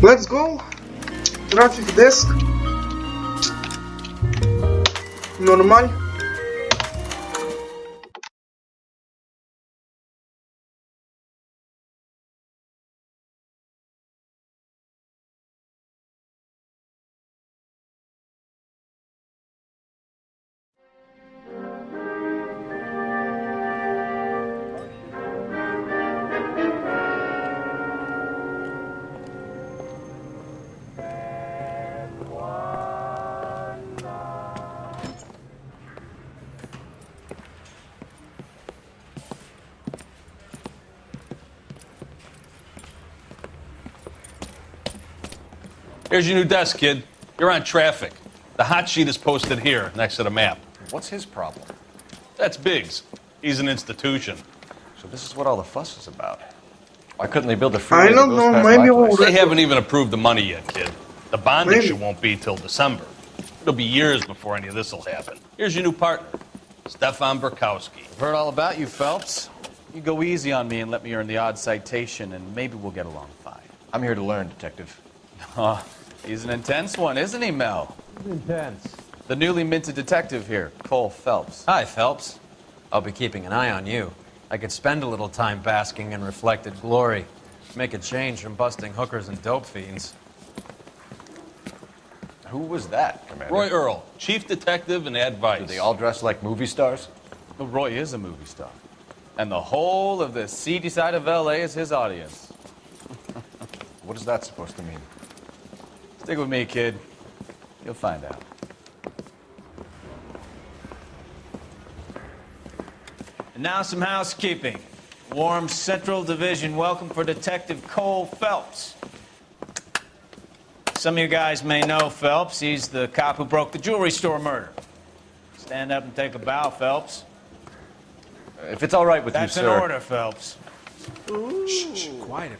Let's go. Traffic desk. Normal. Here's your new desk, kid. You're on traffic. The hot sheet is posted here, next to the map. What's his problem? That's Biggs. He's an institution. So this is what all the fuss is about. Why couldn't they build a freeway I that don't goes know, past maybe my place? we'll- They haven't even approved the money yet, kid. The bond Maybe. issue won't be till December. It'll be years before any of this will happen. Here's your new partner, Stefan Burkowski. I've heard all about you, Phelps. You go easy on me and let me earn the odd citation, and maybe we'll get along fine. I'm here to learn, Detective. He's an intense one, isn't he, Mel? Intense. The newly minted detective here, Cole Phelps. Hi, Phelps. I'll be keeping an eye on you. I could spend a little time basking in reflected glory. Make a change from busting hookers and dope fiends. Who was that, Commander? Roy Earl, chief detective and advice. Do they all dress like movie stars? Well, Roy is a movie star. And the whole of the seedy side of L.A. is his audience. What is that supposed to mean? Stick with me, kid. You'll find out. And now some housekeeping. Warm Central Division welcome for Detective Cole Phelps. Some of you guys may know Phelps. He's the cop who broke the jewelry store murder. Stand up and take a bow, Phelps. If it's all right with That's you, an sir. order, Phelps. Shh, quiet,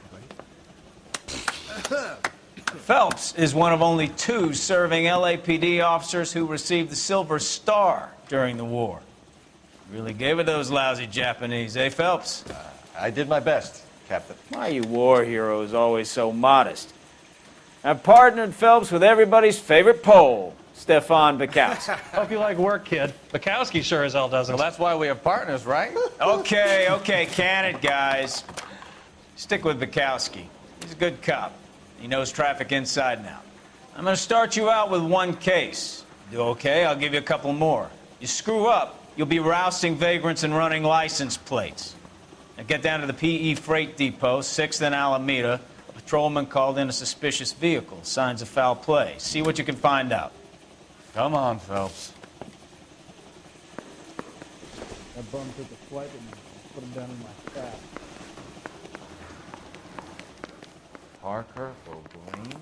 everybody. Phelps is one of only 2 serving LAPD officers who received the Silver Star during the war. Really gave it those lousy Japanese, eh, Phelps? I did my best, Captain. Why are you war heroes always so modest? I've partnered Phelps with everybody's favorite Pole, Stefan Bukowski. Hope you like work, kid. Bukowski sure as hell doesn't. Well, that's why we have partners, right? Okay, can it, guys. Stick with Bukowski. He's a good cop. He knows traffic inside and out. I'm going to start you out with 1 case. Do okay? I'll give you a couple more. You screw up, you'll be rousting vagrants and running license plates. Now get down to the PE Freight Depot, 6th and Alameda. A patrolman called in a suspicious vehicle. Signs of foul play. See what you can find out. Come on, Phelps. That bum took a swipe at me. Put him down in my strap. Parker, O'Brien.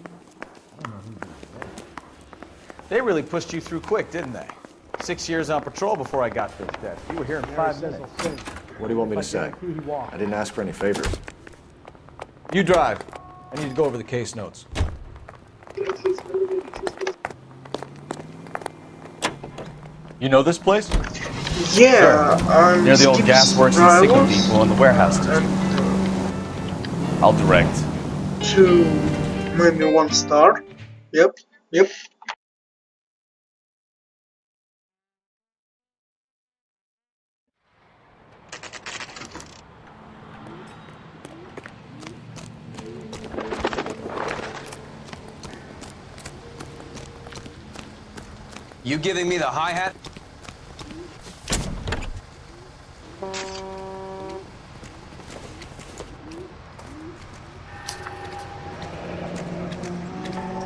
They really pushed you through quick, didn't they? 6 years on patrol before I got to this desk. You were here in 5 minutes. What do you want me to say? I didn't ask for any favors. You drive. I need to go over the case notes. You know this place? Yeah, I'm Near the old Skip's gasworks and signal rivals depot and the warehouse district. I'll direct. to maybe 1 star. Yep. You giving me the hi-hat?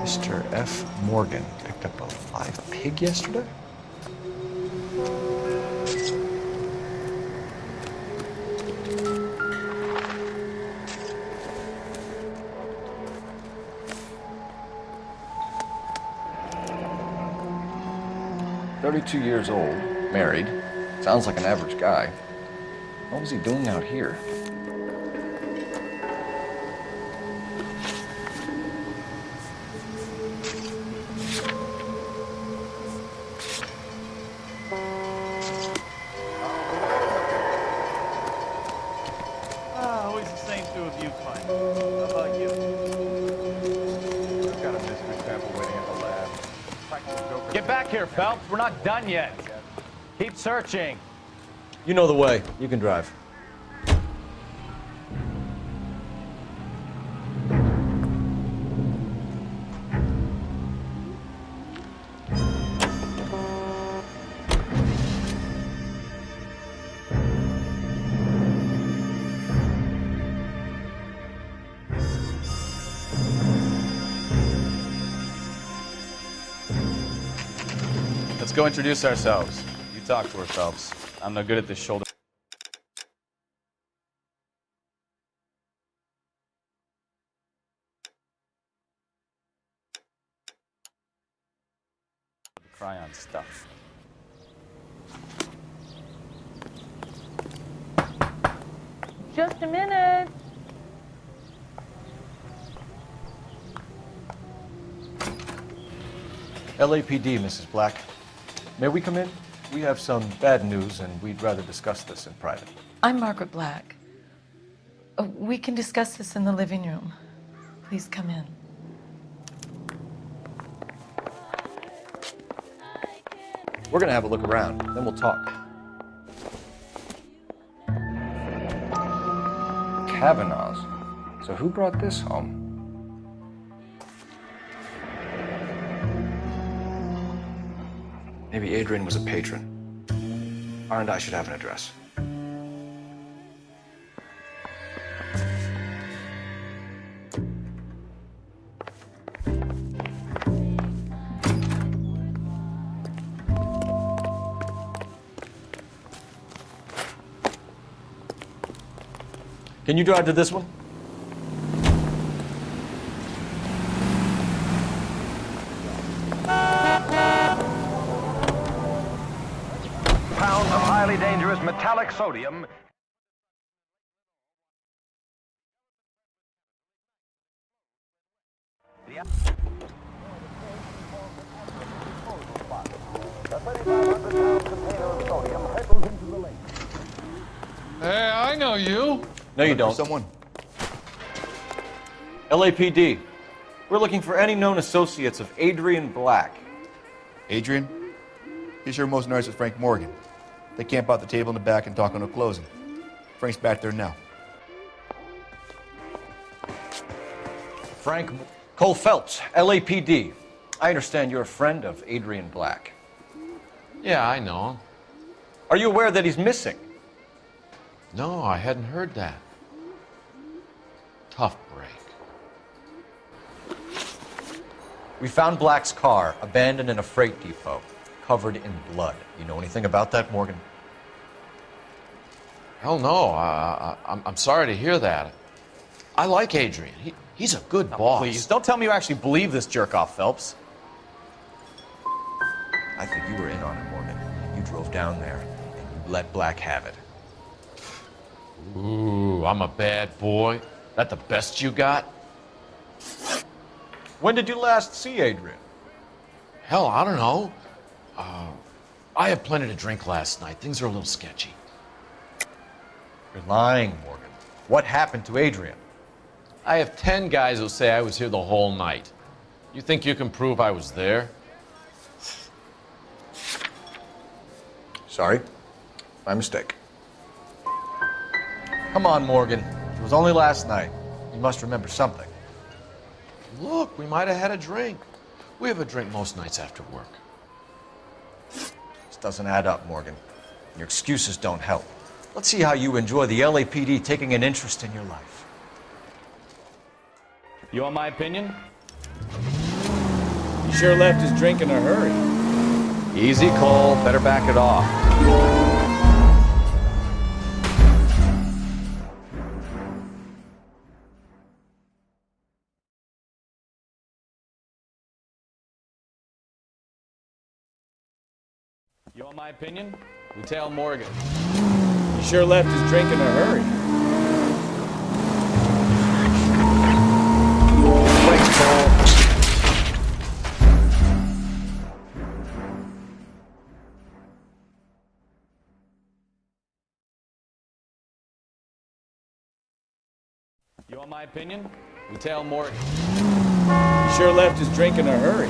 Mr. F. Morgan picked up a live pig yesterday? "32 years old, married. Sounds like an average guy. What was he doing out here?" Always the same 2 of you fighting. How about you? get back here, Phelps. We're not done yet. Keep searching. You know the way. You can drive. Let's go introduce ourselves. You talk to her, Phelps. I'm no good at this shoulder. Cryon stuff. Just a minute. LAPD, Mrs. Black. May we come in? We have some bad news, and we'd rather discuss this in private. I'm Margaret Black. We can discuss this in the living room. Please come in. We're gonna have a look around, then we'll talk. Kavanaugh's. So who brought this home? Maybe Adrian was a patron. R&I should have an address. Can you drive to this one? Pounds of highly dangerous metallic sodium. Hey, I know you. No, you don't. Someone. LAPD. We're looking for any known associates of Adrian Black. Adrian? He's here most nights with Frank Morgan. They camp out the table in the back and talk on no closing. Frank's back there now. Frank Cole Phelps, LAPD. I understand you're a friend of Adrian Black. Yeah, I know him. Are you aware that he's missing? No, I hadn't heard that. Tough break. We found Black's car abandoned in a freight depot, covered in blood. You know anything about that, Morgan? Hell no. I'm sorry to hear that. I like Adrian. He's a good boss. Please, don't tell me you actually believe this jerk-off, Phelps. I think you were in on it, Morgan. You drove down there, and you let Black have it. Ooh, I'm a bad boy. That the best you got? When did you last see Adrian? Hell, I don't know. I had plenty to drink last night. Things are a little sketchy. You're lying, Morgan. What happened to Adrian? I have 10 guys who say I was here the whole night. You think you can prove I was there? Sorry. My mistake. Come on, Morgan. It was only last night. You must remember something. Look, we might have had a drink. We have a drink most nights after work. This doesn't add up, Morgan. Your excuses don't help. Let's see how you enjoy the LAPD taking an interest in your life. You want my opinion? He sure left his drink in a hurry. Easy, Cole. Better back it off. You want my opinion? Lieutenant Morgan. He sure left his drink in a hurry. Thanks, Cole. You want my opinion? Lieutenant Morgan. He sure left his drink in a hurry.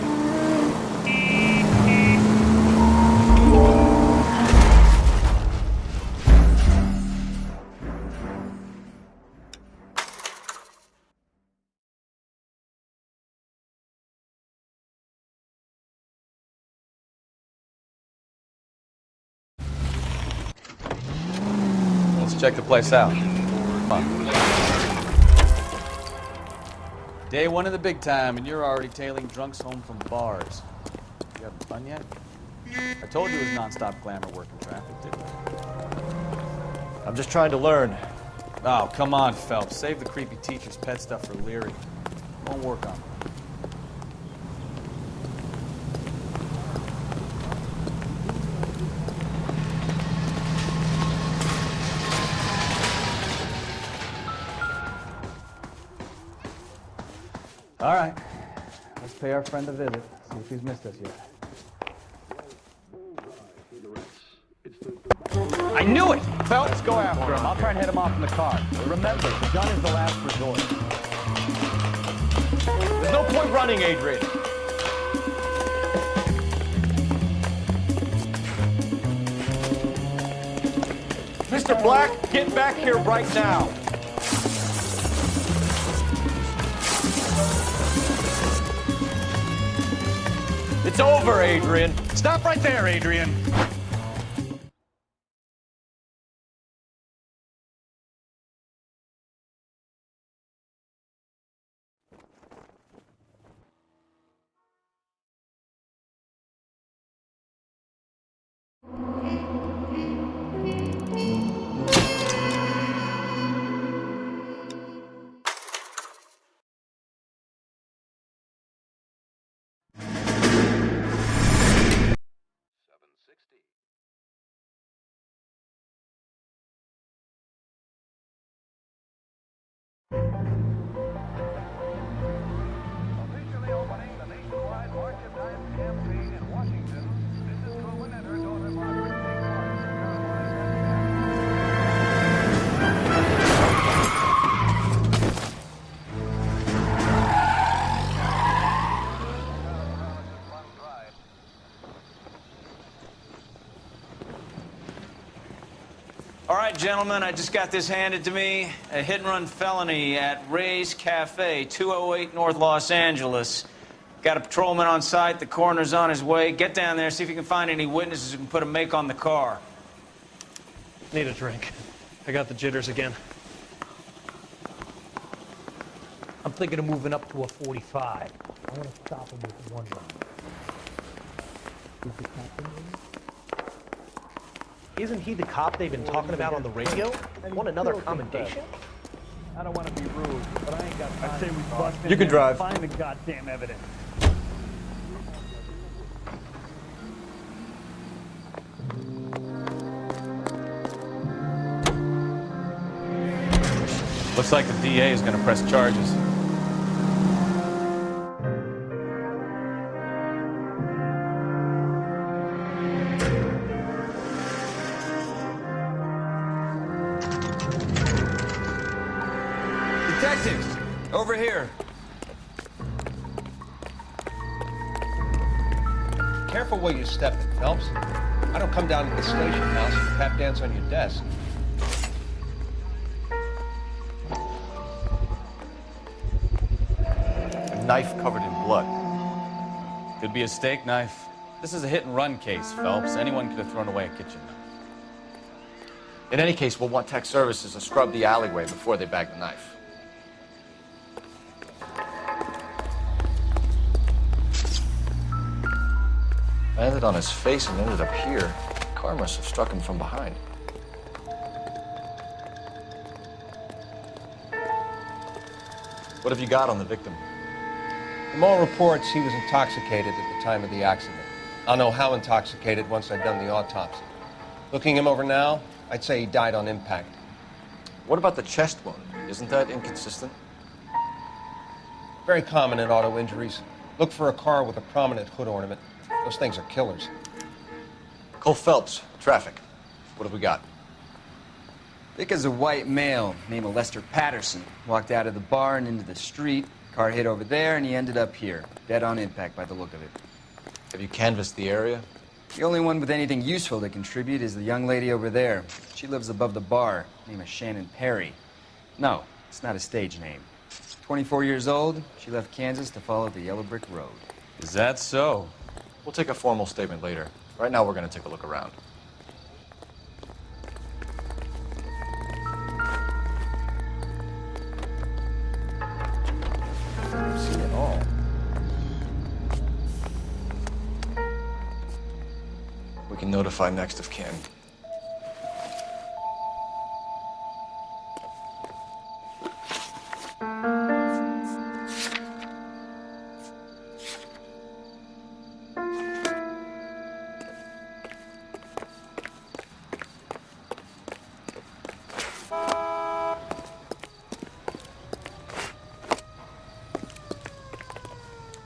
check the place out. Come on. Day one of the big time, and you're already tailing drunks home from bars. You having fun yet? I told you it was nonstop glamour working traffic, didn't I? I'm just trying to learn. Oh, come on, Phelps. Save the creepy teacher's pet stuff for Leary. Won't work on it. All right. Let's pay our friend a visit. See if he's missed us yet. I knew it! Phelps, let's go after him. I'll try and head him off in the car. Remember, the gun is the last resort. There's no point running, Adrian. Mr. Black, get back here right now. It's over, Adrian. Stop right there, Adrian. All right, gentlemen, I just got this handed to me. A hit-and-run felony at Ray's Cafe, 208 North Los Angeles. Got a patrolman on site. The coroner's on his way. Get down there, see if you can find any witnesses who can put a make on the car. Need a drink. I got the jitters again. I'm thinking of moving up to a 45. I want to stop him with one round. Isn't he the cop they've been talking about on the radio? Want another commendation? I don't want to be rude, but I ain't got time. I say we bust in You can there drive. and find the goddamn evidence. Looks like the DA is going to press charges. Detectives, over here. Careful where you step in, Phelps. I don't come down to the station house and tap dance on your desk. A knife covered in blood. Could be a steak knife. This is a hit-and-run case, Phelps. Anyone could have thrown away a kitchen knife. In any case, we'll want tech services to scrub the alleyway before they bag the knife. Landed on his face and ended up here. The car must have struck him from behind. What have you got on the victim? From all reports, he was intoxicated at the time of the accident. I'll know how intoxicated once I've done the autopsy. Looking him over now, I'd say he died on impact. What about the chest wound? Isn't that inconsistent? Very common in auto injuries. Look for a car with a prominent hood ornament. Those things are killers. Cole Phelps, traffic. What have we got? Vic is a white male named Lester Patterson. Walked out of the bar and into the street. Car hit over there, and he ended up here. Dead on impact by the look of it. Have you canvassed the area? The only one with anything useful to contribute is the young lady over there. She lives above the bar. Name is Shannon Perry. No, it's not a stage name. 24 years old, she left Kansas to follow the yellow brick road. Is that so? We'll take a formal statement later. Right now, we're going to take a look around. notify next of kin.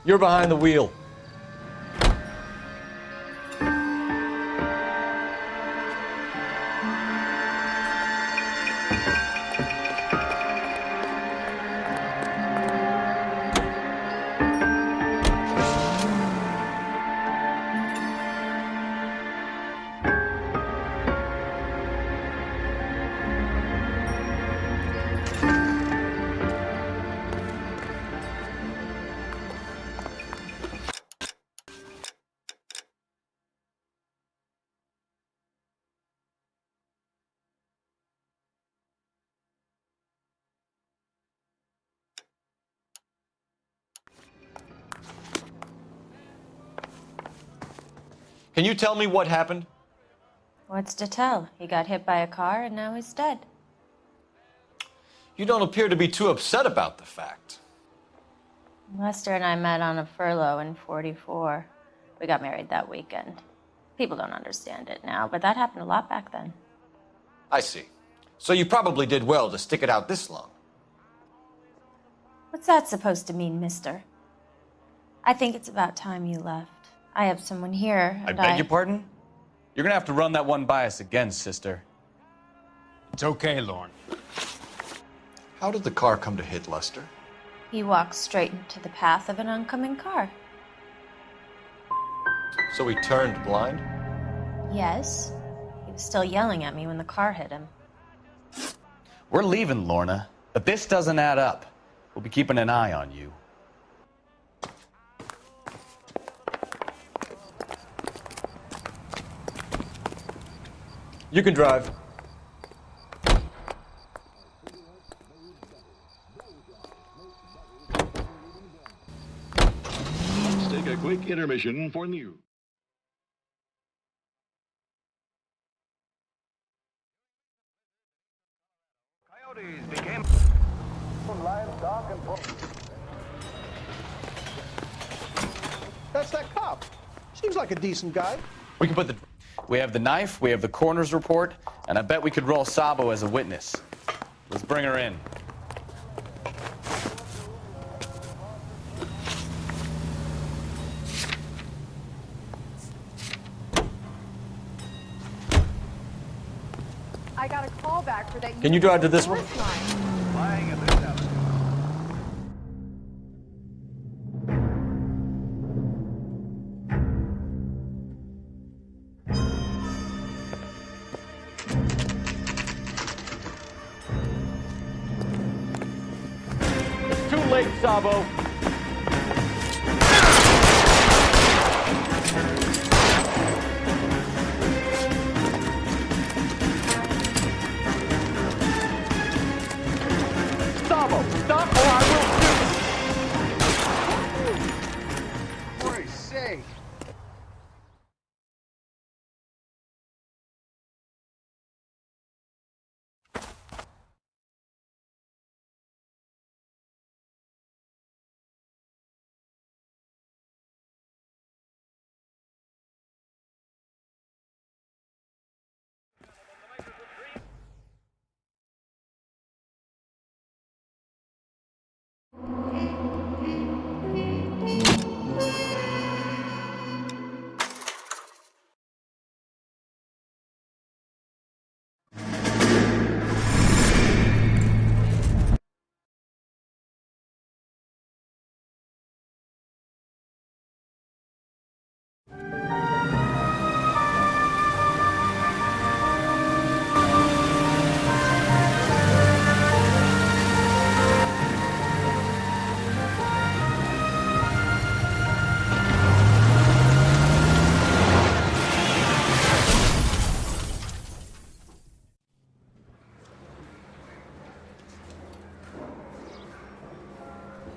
You're behind the wheel. Can you tell me what happened? What's to tell? He got hit by a car and now he's dead. You don't appear to be too upset about the fact. Lester and I met on a furlough in '44. We got married that weekend. People don't understand it now, but that happened a lot back then. I see. So you probably did well to stick it out this long. What's that supposed to mean, mister? I think it's about time you left. I have someone here, I and beg your pardon? You're gonna have to run that one by us again, sister. It's okay, Lorne. How did the car come to hit Lester? He walks straight into the path of an oncoming car. So he turned blind? Yes. He was still yelling at me when the car hit him. We're leaving, Lorna, but this doesn't add up. We'll be keeping an eye on you. You can drive. Let's take a quick intermission for news. Coyotes became livestock and That's that cop. Seems like a decent guy. We can put the... We have the knife, we have the coroner's report, and I bet we could roll Sabo as a witness. Let's bring her in. I got a call back for that. Can you drive to this one? Lying at this avenue. Too late, Sabo. Sabo, stop or I will shoot. For his sake.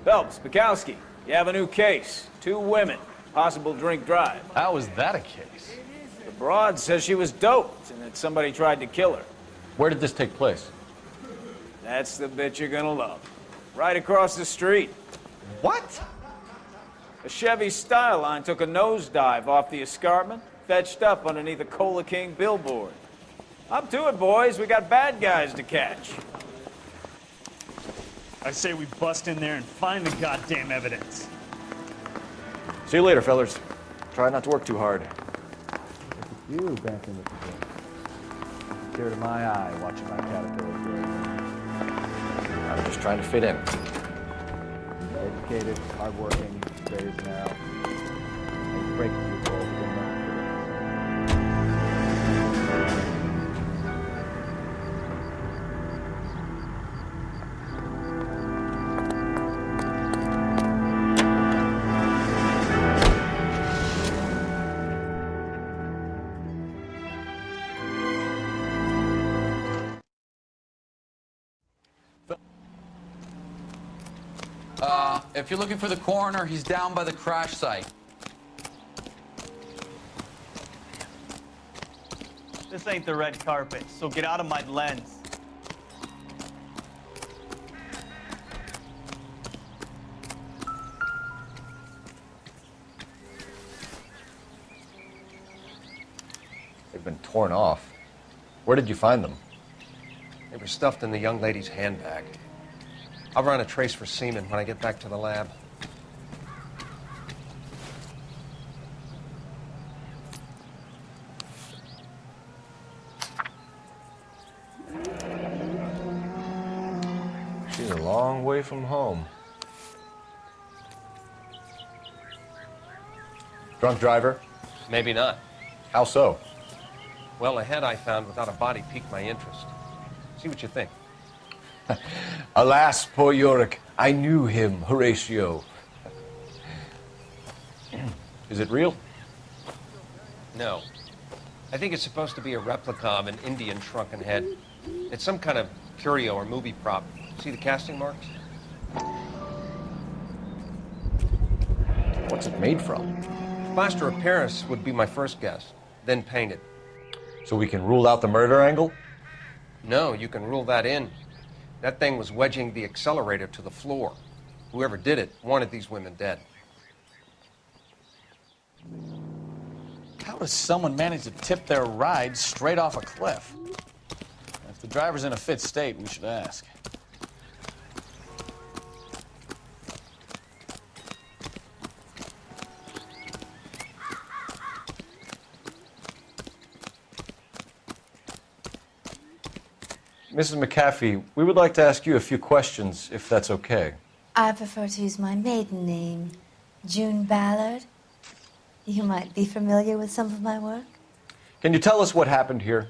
Phelps, Bukowski, you have a new case. 2 women, possible drink drive. How is that a case? The broad says she was doped and that somebody tried to kill her. Where did this take place? That's the bit you're gonna love. Right across the street. What? A Chevy Style Line took a nosedive off the escarpment, fetched up underneath a Cola King billboard. Up to it, boys. We got bad guys to catch. I say we bust in there and find the goddamn evidence. See you later, fellas. Try not to work too hard. You dancing with the boy. Tear to my eye watching my caterpillar grow. I'm just trying to fit in. Educated, hardworking, straight as an arrow. Ain't breaking you, Cole. Good enough for this. If you're looking for the coroner, he's down by the crash site. This ain't the red carpet, so get out of my lens. They've been torn off. Where did you find them? They were stuffed in the young lady's handbag. I'll run a trace for semen when I get back to the lab. She's a long way from home. Drunk driver? Maybe not. How so? Well, a head I found without a body piqued my interest. See what you think. Alas, poor Yorick. I knew him, Horatio. Is it real? No. I think it's supposed to be a replica of an Indian shrunken head. It's some kind of curio or movie prop. See the casting marks? What's it made from? Plaster of Paris would be my first guess, then painted. So we can rule out the murder angle? No, you can rule that in. That thing was wedging the accelerator to the floor. Whoever did it wanted these women dead. How does someone manage to tip their ride straight off a cliff? If the driver's in a fit state, we should ask. Mrs. McAfee, we would like to ask you a few questions, if that's okay. I prefer to use my maiden name, June Ballard. You might be familiar with some of my work. Can you tell us what happened here?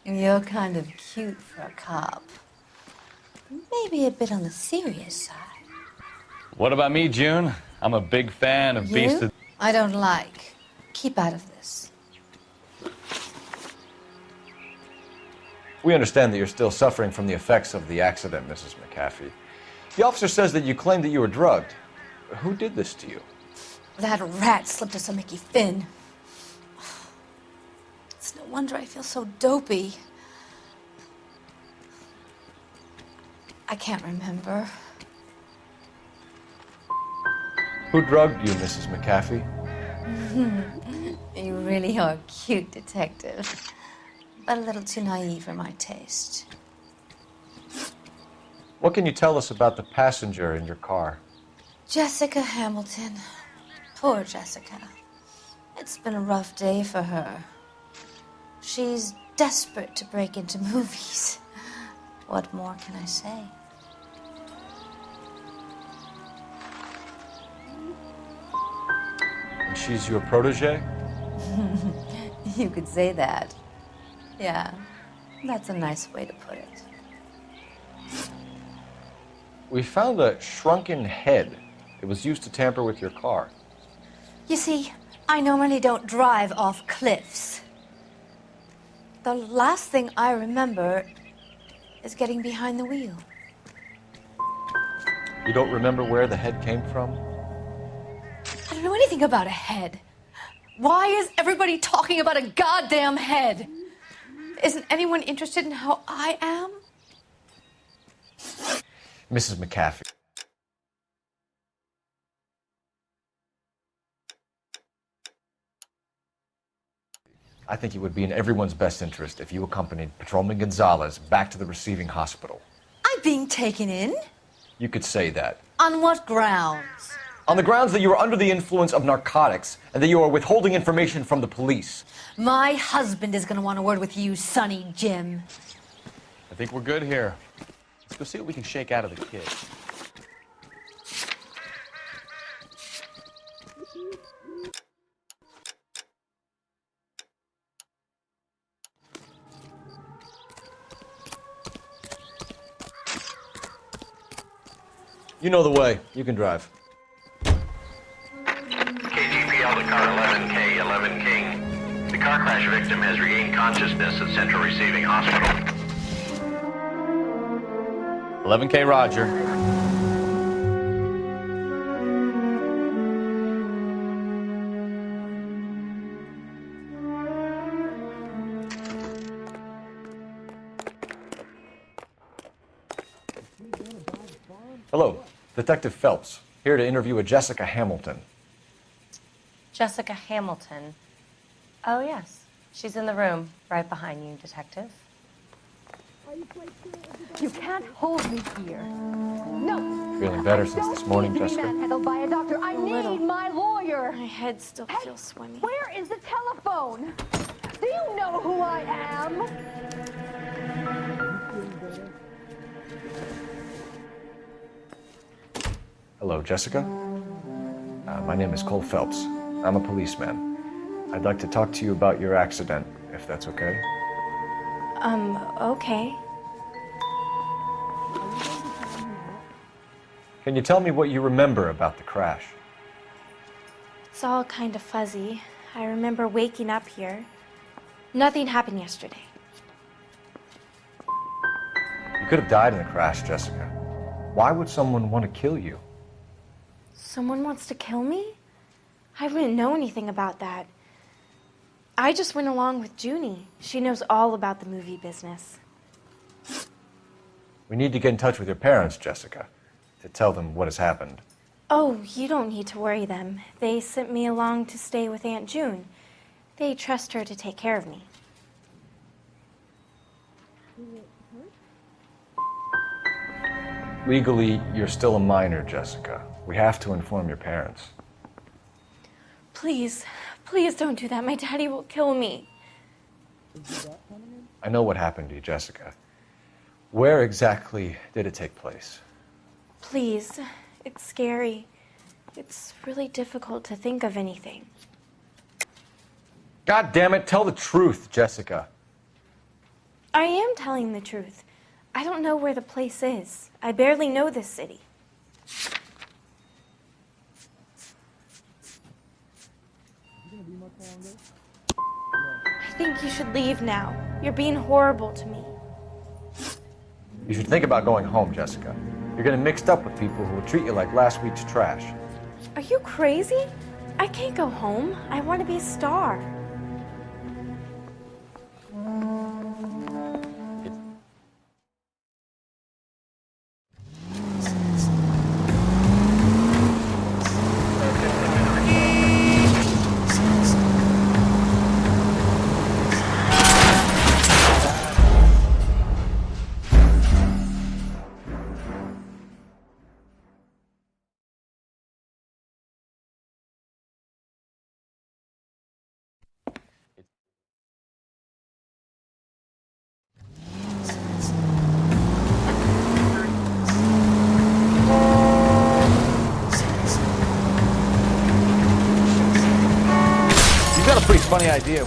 You're kind of cute for a cop. Maybe a bit on the serious side. What about me, June? I'm a big fan of Beast of... I don't like. Keep out of this. We understand that you're still suffering from the effects of the accident, Mrs. McAfee. The officer says that you claimed that you were drugged. Who did this to you? That rat slipped us a Mickey Finn. It's no wonder I feel so dopey. I can't remember. Who drugged you, Mrs. McAfee? You really are a cute detective, but a little too naive for my taste. What can you tell us about the passenger in your car? Jessica Hamilton. Poor Jessica. It's been a rough day for her. She's desperate to break into movies. What more can I say? And she's your protege? You could say that. Yeah, that's a nice way to put it. We found a shrunken head. It was used to tamper with your car. You see, I normally don't drive off cliffs. The last thing I remember is getting behind the wheel. You don't remember where the head came from? I don't know anything about a head. Why is everybody talking about a goddamn head? Isn't anyone interested in how I am? Mrs. McAfee. I think it would be in everyone's best interest if you accompanied Patrolman Gonzalez back to the receiving hospital. I'm being taken in? You could say that. On what grounds? On the grounds that you are under the influence of narcotics and that you are withholding information from the police. My husband is going to want a word with you, Sonny Jim. I think we're good here. Let's go see what we can shake out of the kid. You know the way. You can drive. KGPL to car 11K, 11 King. The car crash victim has regained consciousness at Central Receiving Hospital. 11K, Roger. Hello, Detective Phelps, here to interview a Jessica Hamilton. Jessica Hamilton. Oh, yes. She's in the room, right behind you, Detective. You can't hold me here. No. Feeling better since this morning, Need to be Jessica? manhandled by a doctor. I need my lawyer. My head still feels swimmy. Where is the telephone? Do you know who I am? Hello, Jessica. My name is Cole Phelps. I'm a policeman. I'd like to talk to you about your accident, if that's okay. Okay. Can you tell me what you remember about the crash? It's all kind of fuzzy. I remember waking up here. Nothing happened yesterday. You could have died in the crash, Jessica. Why would someone want to kill you? Someone wants to kill me? I wouldn't know anything about that. I just went along with Junie. She knows all about the movie business. We need to get in touch with your parents, Jessica, to tell them what has happened. Oh, you don't need to worry them. They sent me along to stay with Aunt June. They trust her to take care of me. Legally, you're still a minor, Jessica. We have to inform your parents. Please, please don't do that. My daddy will kill me. I know what happened to you, Jessica. Where exactly did it take place? Please, it's scary. It's really difficult to think of anything. God damn it, tell the truth, Jessica. I am telling the truth. I don't know where the place is. I barely know this city. I think you should leave now. You're being horrible to me. You should think about going home, Jessica. You're getting mixed up with people who will treat you like last week's trash. Are you crazy? I can't go home. I want to be a star. You've got a pretty funny idea.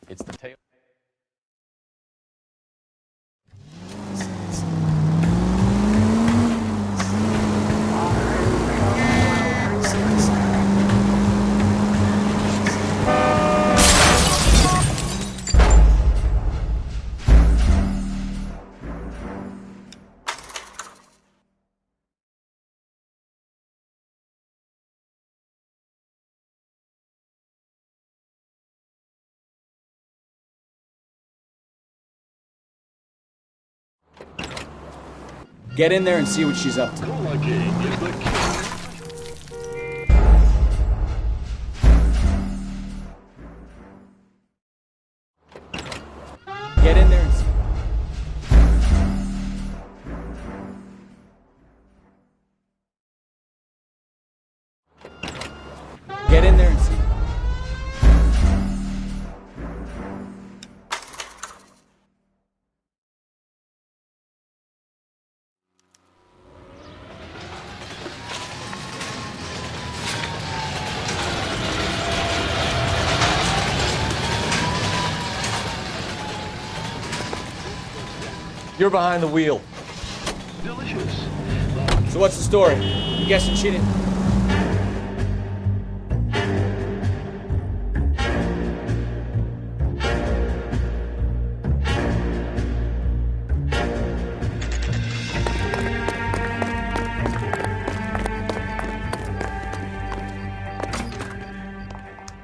It's the tail. Get in there and see what she's up to. Get in there and see. Get in there and see. You're behind the wheel. Delicious. So what's the story? I'm guessing she didn't...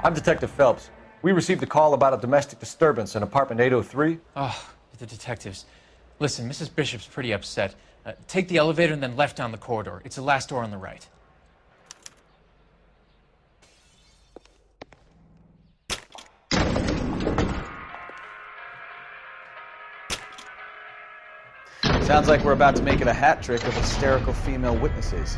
I'm Detective Phelps. We received a call about a domestic disturbance in apartment 803. Oh, the detectives. Listen, Mrs. Bishop's pretty upset. Take the elevator and then left down the corridor. It's the last door on the right. Sounds like we're about to make it a hat trick of hysterical female witnesses.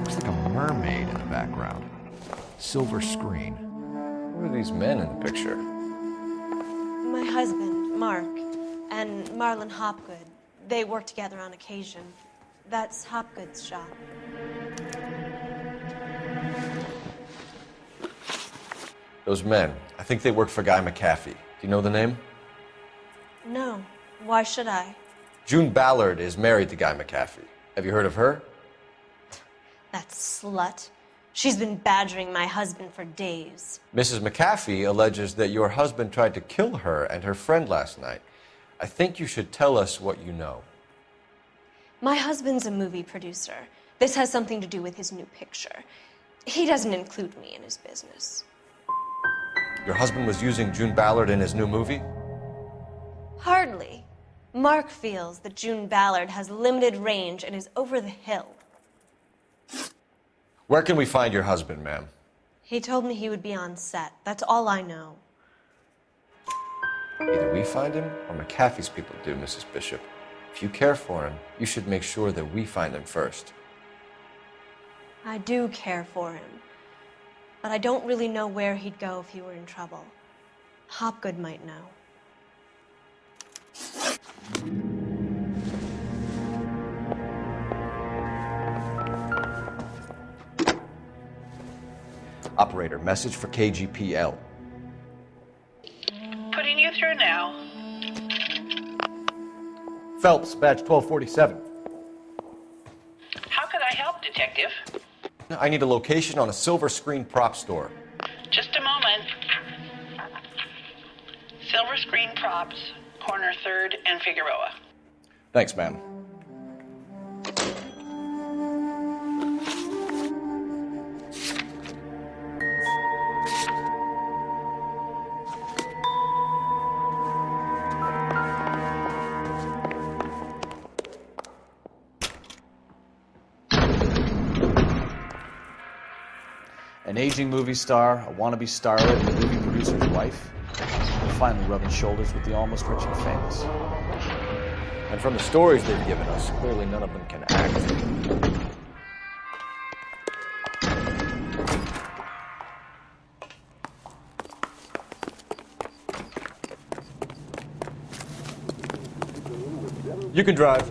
Looks like a mermaid in the background. Silver screen. Who are these men in the picture? My husband, Mark, and Marlon Hopgood. They work together on occasion. That's Hopgood's shop. Those men. I think they work for Guy McAfee. Do you know the name? No. Why should I? June Ballard is married to Guy McAfee. Have you heard of her? That slut. She's been badgering my husband for days. Mrs. McAfee alleges that your husband tried to kill her and her friend last night. I think you should tell us what you know. My husband's a movie producer. This has something to do with his new picture. He doesn't include me in his business. Your husband was using June Ballard in his new movie? Hardly. Mark feels that June Ballard has limited range and is over the hill. Where can we find your husband, ma'am? He told me he would be on set. That's all I know. Either we find him or McAfee's people do, Mrs. Bishop. If you care for him, you should make sure that we find him first. I do care for him. But I don't really know where he'd go if he were in trouble. Hopgood might know. Operator, message for KGPL. Putting you through now. Phelps, badge 1247. How could I help, Detective? I need a location on a silver screen prop store. Just a moment. Silver Screen Props, corner 3rd and Figueroa. Thanks, ma'am. An aging movie star, a wannabe starlet, and a movie producer's wife. They're finally rubbing shoulders with the almost rich and famous. And from the stories they've given us, clearly none of them can act. You can drive.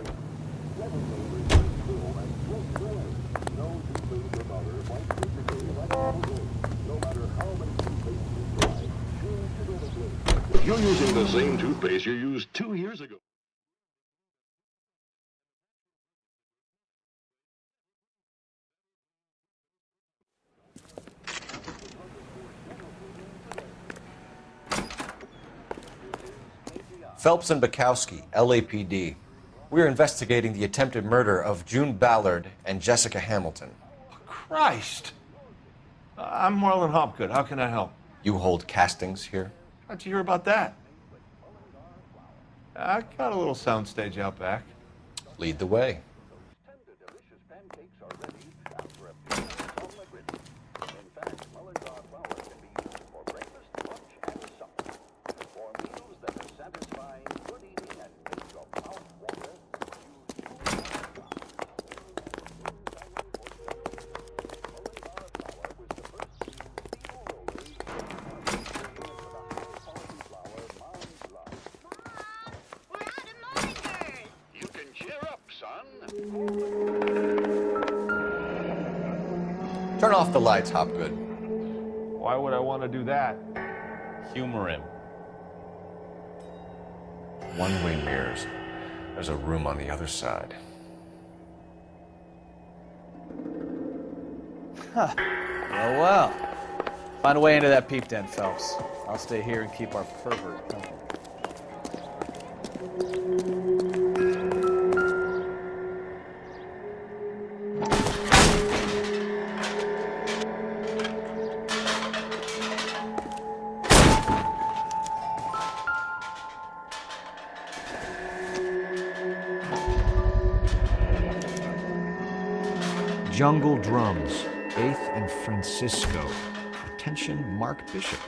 You're using the same toothpaste you used 2 years ago. Phelps and Bukowski, LAPD. We're investigating the attempted murder of June Ballard and Jessica Hamilton. Christ! I'm Marlon Hopgood. How can I help? You hold castings here? How'd you hear about that? I got a little soundstage out back. Lead the way. Turn off the lights, Hopgood. Why would I want to do that? Humor him. One-way mirrors. There's a room on the other side. Huh. Well. Find a way into that peep den, Phelps. I'll stay here and keep our pervert company. Jungle Drums, 8th and Francisco. Attention, Mark Bishop.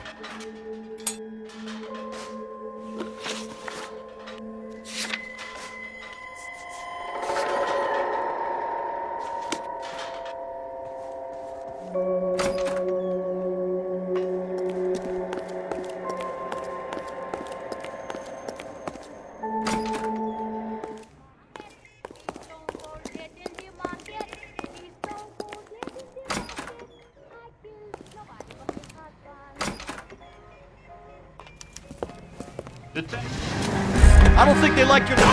I don't think they like your... You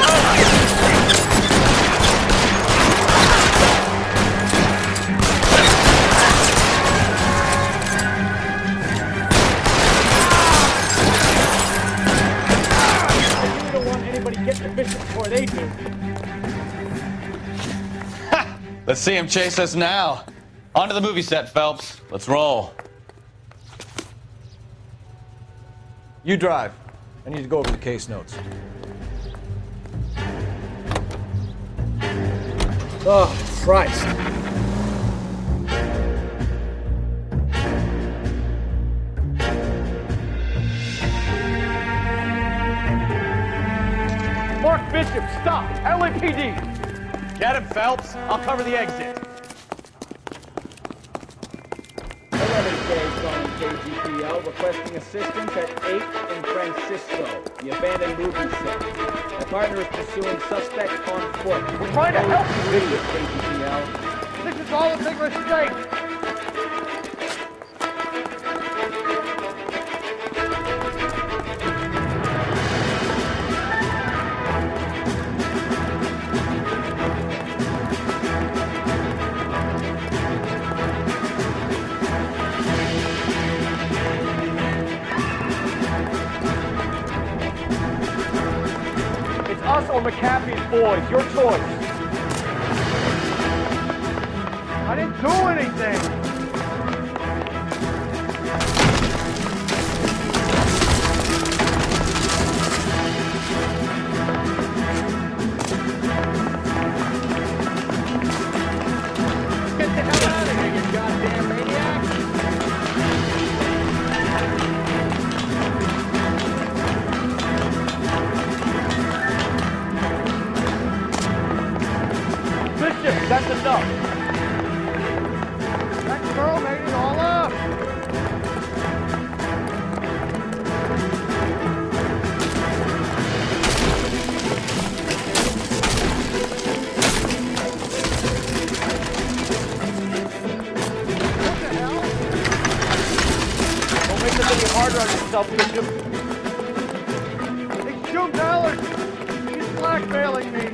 don't want anybody getting the bishop before they do. Let's see him chase us now. On to the movie set, Phelps. Let's roll. You drive. I need to go over the case notes. Oh, Christ. Mark Bishop, stop! LAPD! Get him, Phelps. I'll cover the exit. 11K calling KGPL, requesting assistance at 8th and Francisco, the abandoned movie set. My partner is pursuing suspect on foot. We're trying to help you, Bishop. KGPL. This is all a big mistake. Us or McAfee's boys, your choice. I didn't do anything. Get the hell out of here, you goddamn maniac. Bishop, that's enough. That girl made it all up. What the hell? Don't make this any harder on yourself, Bishop. It's June Ballard. She's blackmailing me.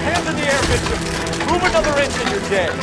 Hands in the air, Bishop. Move another inch and you're dead.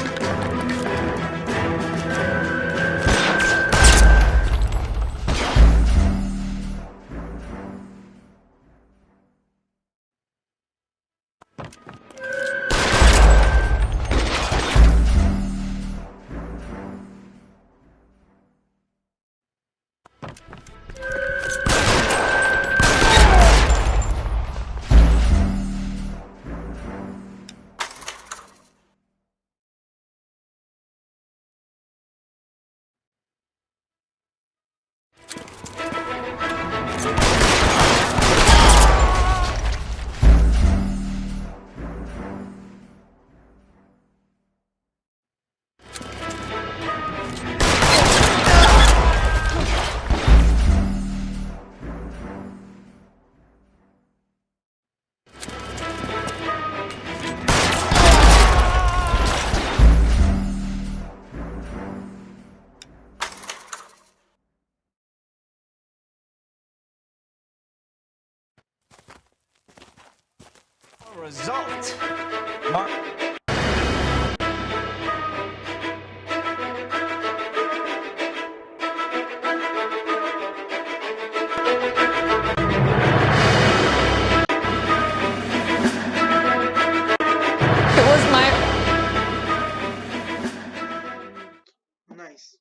result. Mark. It was my. Nice.